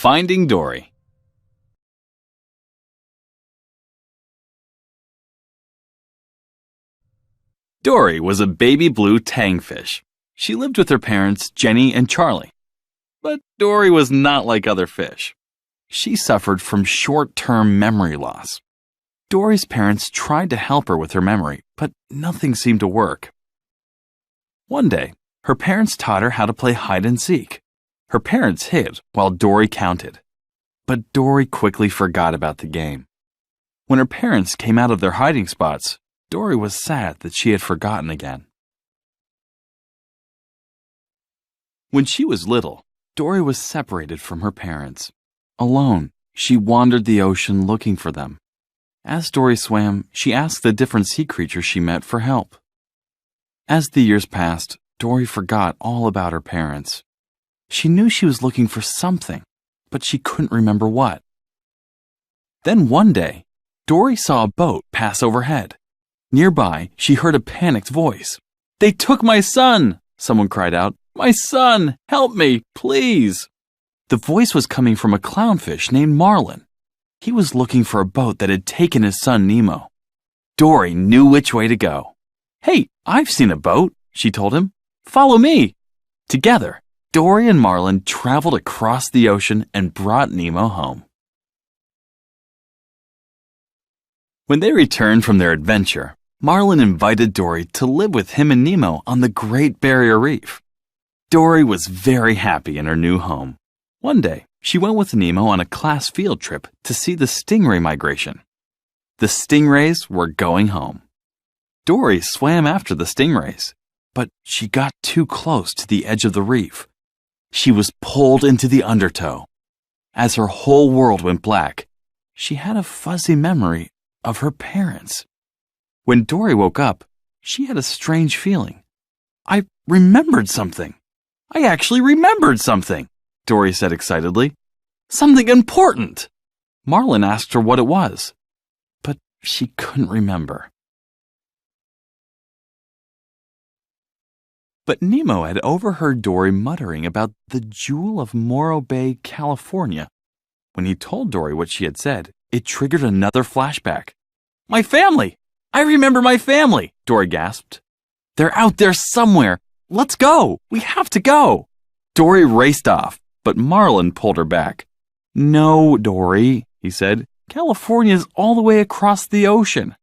Finding Dory. Dory was a baby blue tangfish. She lived with her parents, Jenny and Charlie. But Dory was not like other fish. She suffered from short-term memory loss. Dory's parents tried to help her with her memory, but nothing seemed to work. One day, her parents taught her how to play hide-and-seek. Her parents hid while Dory counted. But Dory quickly forgot about the game. When her parents came out of their hiding spots, Dory was sad that she had forgotten again. When she was little, Dory was separated from her parents. Alone, she wandered the ocean looking for them. As Dory swam, she asked the different sea creatures she met for help. As the years passed, Dory forgot all about her parents. She knew she was looking for something, but she couldn't remember what. Then one day, Dory saw a boat pass overhead. Nearby, she heard a panicked voice. "They took my son!" someone cried out. "My son! Help me, please!" The voice was coming from a clownfish named Marlin. He was looking for a boat that had taken his son Nemo. Dory knew which way to go. "Hey, I've seen a boat," she told him. "Follow me." Together, Dory and Marlin traveled across the ocean and brought Nemo home. When they returned from their adventure, Marlin invited Dory to live with him and Nemo on the Great Barrier Reef. Dory was very happy in her new home. One day, she went with Nemo on a class field trip to see the stingray migration. The stingrays were going home. Dory swam after the stingrays, but she got too close to the edge of the reef. She was pulled into the undertow. As her whole world went black, she had a fuzzy memory of her parents. When Dory woke up, she had a strange feeling. "I remembered something. I actually remembered something," Dory said excitedly. "Something important." Marlin asked her what it was, but she couldn't remember. But Nemo had overheard Dory muttering about the Jewel of Morro Bay, California. When he told Dory what she had said, it triggered another flashback. "My family! I remember my family!" Dory gasped. "They're out there somewhere! Let's go! We have to go!" Dory raced off, but Marlin pulled her back. "No, Dory," he said. "California's all the way across the ocean.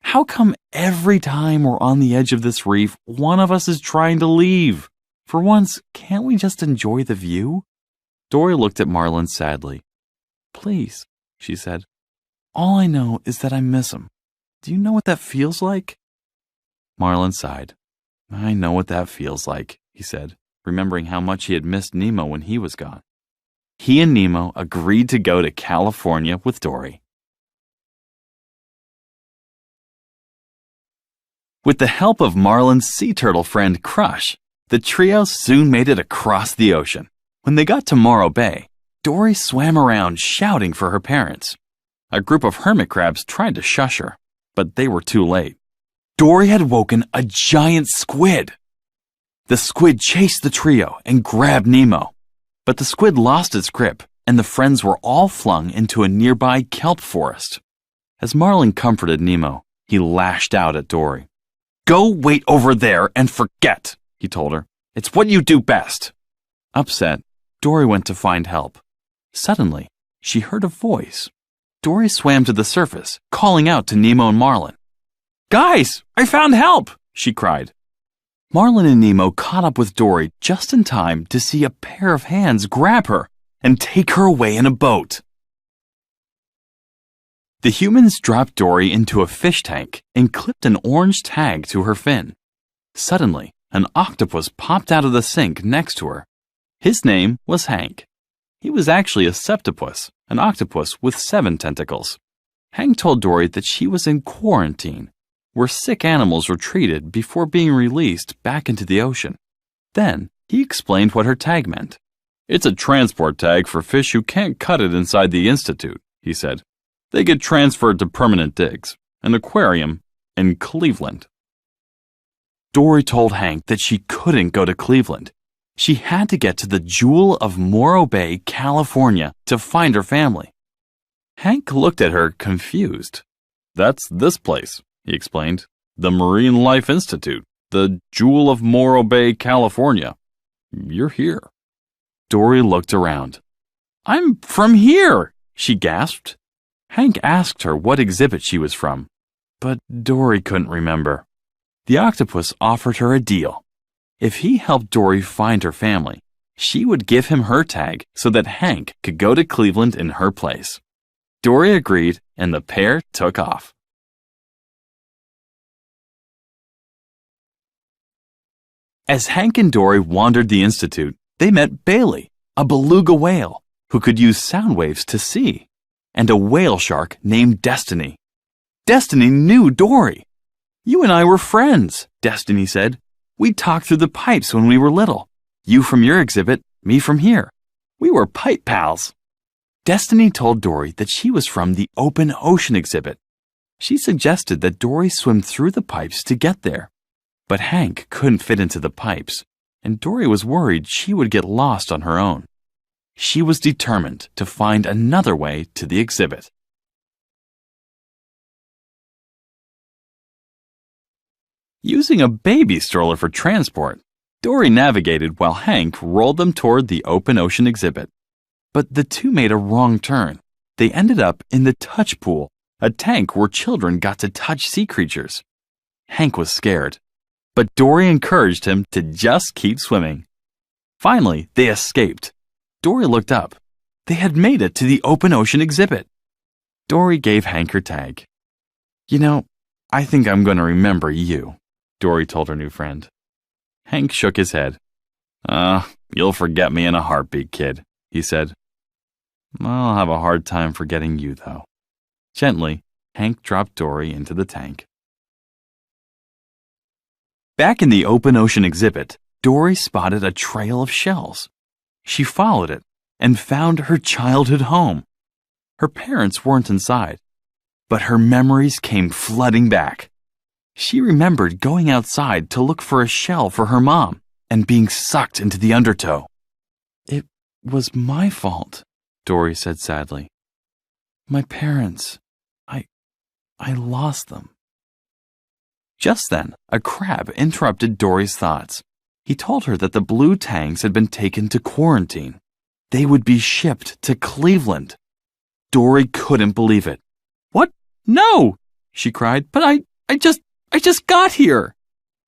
How come every time we're on the edge of this reef, one of us is trying to leave? For once, can't we just enjoy the view?" Dory looked at Marlin sadly. "Please," she said. "All I know is that I miss him. Do you know what that feels like?" Marlin sighed. "I know what that feels like," he said, remembering how much he had missed Nemo when he was gone. He and Nemo agreed to go to California with Dory. With the help of Marlin's sea turtle friend Crush, the trio soon made it across the ocean. When they got to Morro Bay, Dory swam around shouting for her parents. A group of hermit crabs tried to shush her, but they were too late. Dory had woken a giant squid. The squid chased the trio and grabbed Nemo, but the squid lost its grip, and the friends were all flung into a nearby kelp forest. As Marlin comforted Nemo, he lashed out at Dory. "Go wait over there and forget," he told her. "It's what you do best." Upset, Dory went to find help. Suddenly, she heard a voice. Dory swam to the surface, calling out to Nemo and Marlin. "Guys, I found help!" she cried. Marlin and Nemo caught up with Dory just in time to see a pair of hands grab her and take her away in a boat. The humans dropped Dory into a fish tank and clipped an orange tag to her fin. Suddenly, an octopus popped out of the sink next to her. His name was Hank. He was actually a septopus, an octopus with 7 tentacles. Hank told Dory that she was in quarantine, where sick animals were treated before being released back into the ocean. Then, he explained what her tag meant. "It's a transport tag for fish who can't cut it inside the institute," he said. "They get transferred to permanent digs, an aquarium in Cleveland." Dory told Hank that she couldn't go to Cleveland. She had to get to the Jewel of Morro Bay, California, to find her family. Hank looked at her confused. "That's this place," he explained. "The Marine Life Institute, the Jewel of Morro Bay, California. You're here." Dory looked around. "I'm from here," she gasped. Hank asked her what exhibit she was from, but Dory couldn't remember. The octopus offered her a deal. If he helped Dory find her family, she would give him her tag so that Hank could go to Cleveland in her place. Dory agreed, and the pair took off. As Hank and Dory wandered the institute, they met Bailey, a beluga whale who could use sound waves to see, and a whale shark named Destiny. Destiny knew Dory. "You and I were friends," Destiny said. "We talked through the pipes when we were little. You from your exhibit, me from here. We were pipe pals." Destiny told Dory that she was from the open ocean exhibit. She suggested that Dory swim through the pipes to get there. But Hank couldn't fit into the pipes, and Dory was worried she would get lost on her own. She was determined to find another way to the exhibit. Using a baby stroller for transport, Dory navigated while Hank rolled them toward the open ocean exhibit. But the two made a wrong turn. They ended up in the touch pool, a tank where children got to touch sea creatures. Hank was scared, but Dory encouraged him to just keep swimming. Finally, they escaped. Dory looked up. They had made it to the open ocean exhibit. Dory gave Hank her tag. "You know, I think I'm going to remember you," Dory told her new friend. Hank shook his head. You'll forget me in a heartbeat, kid," he said. "I'll have a hard time forgetting you, though." Gently, Hank dropped Dory into the tank. Back in the open ocean exhibit, Dory spotted a trail of shells. She followed it and found her childhood home. Her parents weren't inside, but her memories came flooding back. She remembered going outside to look for a shell for her mom and being sucked into the undertow. "It was my fault," Dory said sadly. "My parents, I lost them." Just then, a crab interrupted Dory's thoughts. He told her that the blue tangs had been taken to quarantine. They would be shipped to Cleveland. Dory couldn't believe it. "What? No!" she cried. "But I just got here."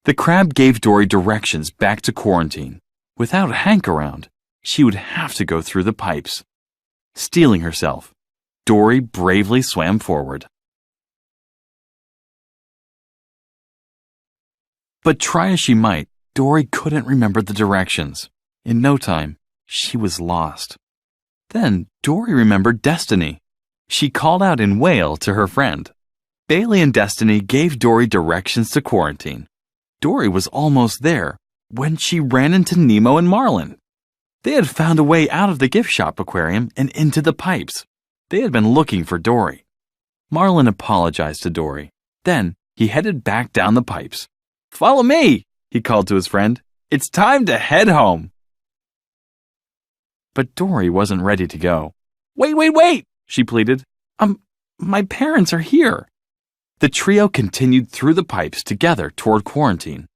The crab gave Dory directions back to quarantine. Without Hank around, she would have to go through the pipes. Steeling herself, Dory bravely swam forward. But try as she might, Dory couldn't remember the directions. In no time, she was lost. Then Dory remembered Destiny. She called out in whale to her friend. Bailey and Destiny gave Dory directions to quarantine. Dory was almost there when she ran into Nemo and Marlin. They had found a way out of the gift shop aquarium and into the pipes. They had been looking for Dory. Marlin apologized to Dory. Then he headed back down the pipes. "Follow me," he called to his friend. "It's time to head home." But Dory wasn't ready to go. Wait, she pleaded. My parents are here." The trio continued through the pipes together toward quarantine.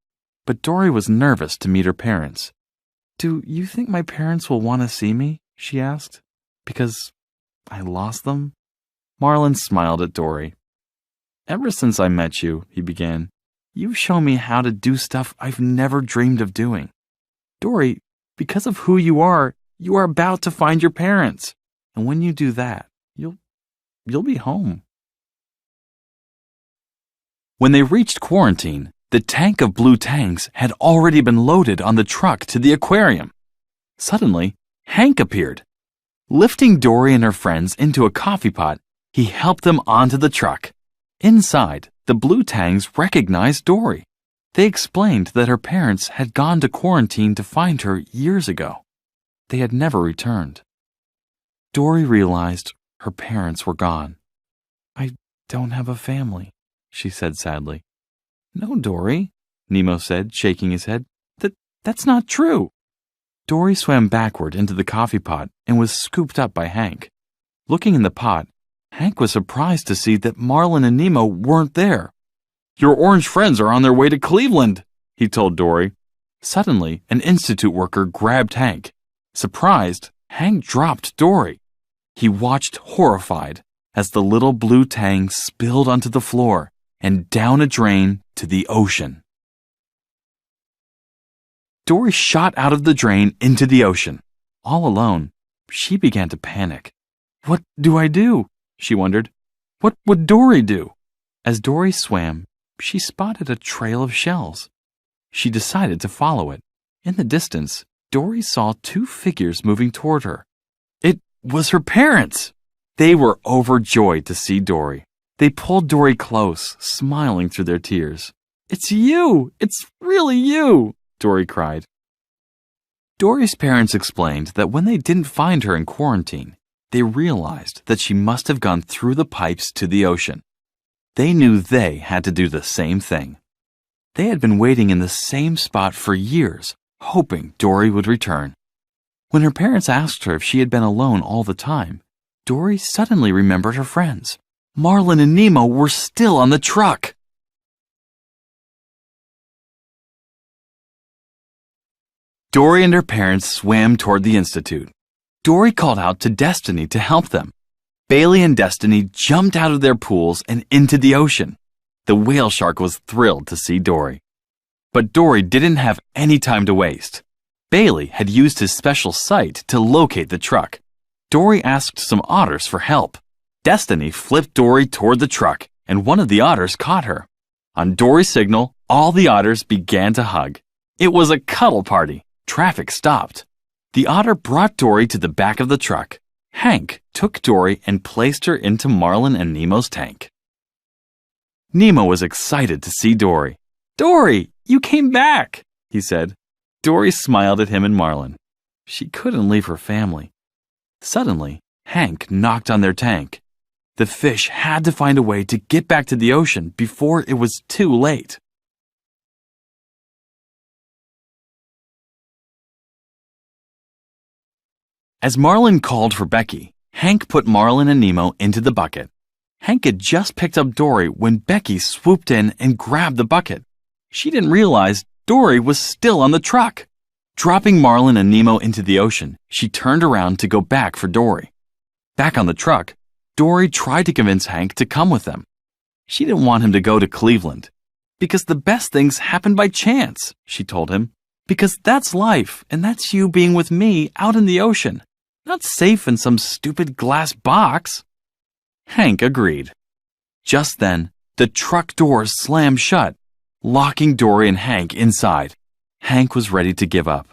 But Dory was nervous to meet her parents. "Do you think my parents will want to see me?" she asked. "Because I lost them?" Marlin smiled at Dory. "Ever since I met you," he began, "you've shown me how to do stuff I've never dreamed of doing. Dory, because of who you are about to find your parents. And when you do that, you'll be home." When they reached quarantine, the tank of blue tangs had already been loaded on the truck to the aquarium. Suddenly, Hank appeared. Lifting Dory and her friends into a coffee pot, he helped them onto the truck. Inside, the blue tangs recognized Dory. They explained that her parents had gone to quarantine to find her years ago. They had never returned. Dory realized her parents were gone. "I don't have a family," she said sadly. "No, Dory," Nemo said, shaking his head. That's not true. Dory swam backward into the coffee pot and was scooped up by Hank. Looking in the pot, Hank was surprised to see that Marlin and Nemo weren't there. "Your orange friends are on their way to Cleveland," he told Dory. Suddenly, an institute worker grabbed Hank. Surprised, Hank dropped Dory. He watched horrified as the little blue tang spilled onto the floor and down a drain to the ocean. Dory shot out of the drain into the ocean. All alone, she began to panic. "What do I do?" she wondered. "What would Dory do?" As Dory swam, she spotted a trail of shells. She decided to follow it. In the distance, Dory saw two figures moving toward her. It was her parents! They were overjoyed to see Dory. They pulled Dory close, smiling through their tears. "It's you! It's really you!" Dory cried. Dory's parents explained that when they didn't find her in quarantine, they realized that she must have gone through the pipes to the ocean. They knew they had to do the same thing. They had been waiting in the same spot for years, hoping Dory would return. When her parents asked her if she had been alone all the time, Dory suddenly remembered her friends. Marlin and Nemo were still on the truck. Dory and her parents swam toward the institute. Dory called out to Destiny to help them. Bailey and Destiny jumped out of their pools and into the ocean. The whale shark was thrilled to see Dory. But Dory didn't have any time to waste. Bailey had used his special sight to locate the truck. Dory asked some otters for help. Destiny flipped Dory toward the truck, and one of the otters caught her. On Dory's signal, all the otters began to hug. It was a cuddle party. Traffic stopped. The otter brought Dory to the back of the truck. Hank took Dory and placed her into Marlin and Nemo's tank. Nemo was excited to see Dory. "Dory, you came back," he said. Dory smiled at him and Marlin. She couldn't leave her family. Suddenly, Hank knocked on their tank. The fish had to find a way to get back to the ocean before it was too late. As Marlin called for Becky, Hank put Marlin and Nemo into the bucket. Hank had just picked up Dory when Becky swooped in and grabbed the bucket. She didn't realize Dory was still on the truck. Dropping Marlin and Nemo into the ocean, she turned around to go back for Dory. Back on the truck, Dory tried to convince Hank to come with them. She didn't want him to go to Cleveland. "Because the best things happen by chance," she told him. "Because that's life, and that's you being with me out in the ocean. Not safe in some stupid glass box." Hank agreed. Just then, the truck doors slammed shut, locking Dory and Hank inside. Hank was ready to give up,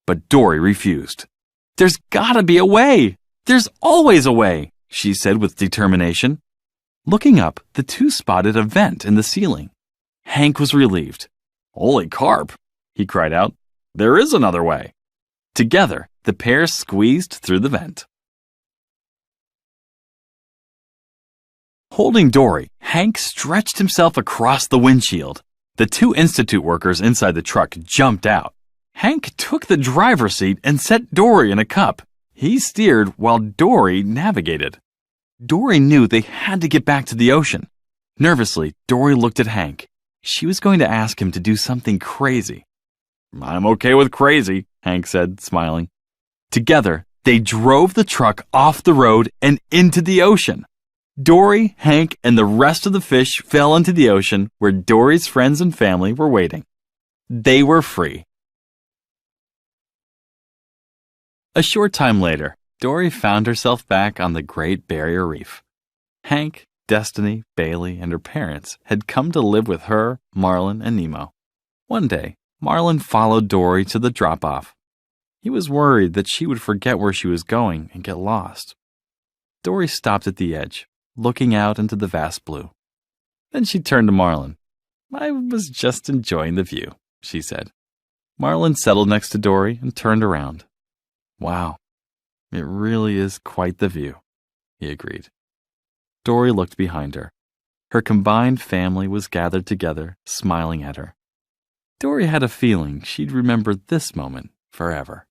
but Dory refused. "There's gotta be a way! There's always a way!" she said with determination. Looking up, the two spotted a vent in the ceiling. Hank was relieved. "Holy carp!" he cried out. "There is another way." Together, the pair squeezed through the vent. Holding Dory, Hank stretched himself across the windshield. The two institute workers inside the truck jumped out. Hank took the driver's seat and set Dory in a cup. He steered while Dory navigated. Dory knew they had to get back to the ocean. Nervously, Dory looked at Hank. She was going to ask him to do something crazy. "I'm okay with crazy," Hank said, smiling. Together, they drove the truck off the road and into the ocean. Dory, Hank, and the rest of the fish fell into the ocean where Dory's friends and family were waiting. They were free. A short time later, Dory found herself back on the Great Barrier Reef. Hank, Destiny, Bailey, and her parents had come to live with her, Marlin, and Nemo. One day, Marlin followed Dory to the drop-off. He was worried that she would forget where she was going and get lost. Dory stopped at the edge, looking out into the vast blue. Then she turned to Marlin. "I was just enjoying the view," she said. Marlin settled next to Dory and turned around. "Wow, it really is quite the view," he agreed. Dory looked behind her. Her combined family was gathered together, smiling at her. Dory had a feeling she'd remember this moment forever.